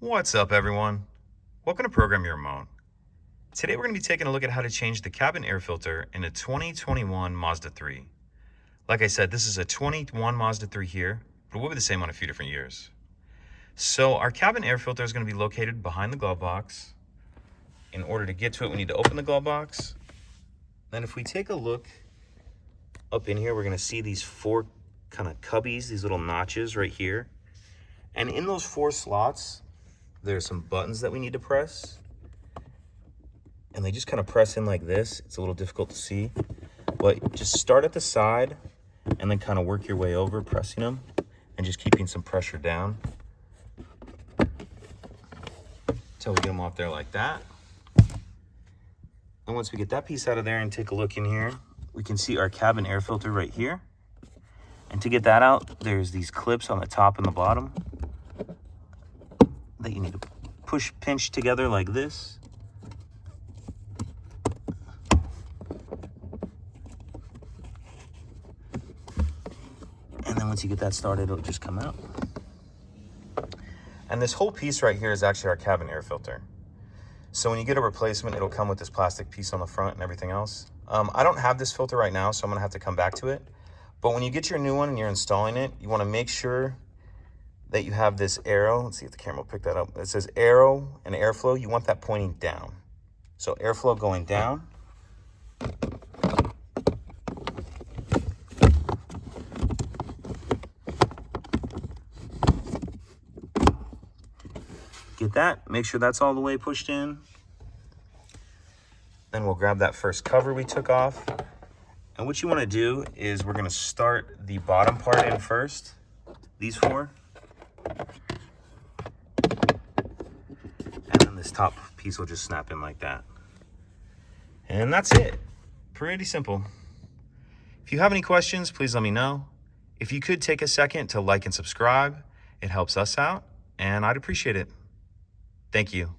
What's up, everyone? Welcome to Program Your Remote. Today we're going to be taking a look at how to change the cabin air filter in a 2021 Mazda 3. Like I said, this is a 21 Mazda 3 here, but it will be the same on a few different years. So our cabin air filter is going to be located behind the glove box. In order to get to it, we need to open the glove box. Then if we take a look up in here, we're going to see these four kind of cubbies, these little notches right here. And in those four slots, there's some buttons that we need to press. And they just kind of press in like this. It's a little difficult to see. But just start at the side and then kind of work your way over, pressing them and just keeping some pressure down until we get them off there like that. And once we get that piece out of there and take a look in here, we can see our cabin air filter right here. And to get that out, there's these clips on the top and the bottom that you need to pinch together like this. And then once you get that started, it'll just come out. And this whole piece right here is actually our cabin air filter. So when you get a replacement, it'll come with this plastic piece on the front and everything else. I don't have this filter right now, so I'm gonna have to come back to it. But when you get your new one and you're installing it, you wanna make sure that you have this arrow. Let's see if the camera will pick that up. It says arrow and airflow. You want that pointing down. So airflow going down. Get that, make sure that's all the way pushed in. Then we'll grab that first cover we took off. And what you want to do is we're going to start the bottom part in first, these four. And then this top piece will just snap in like that. And that's it. Pretty simple. If you have any questions, please let me know. If you could take a second to like and subscribe, it helps us out, and I'd appreciate it. Thank you.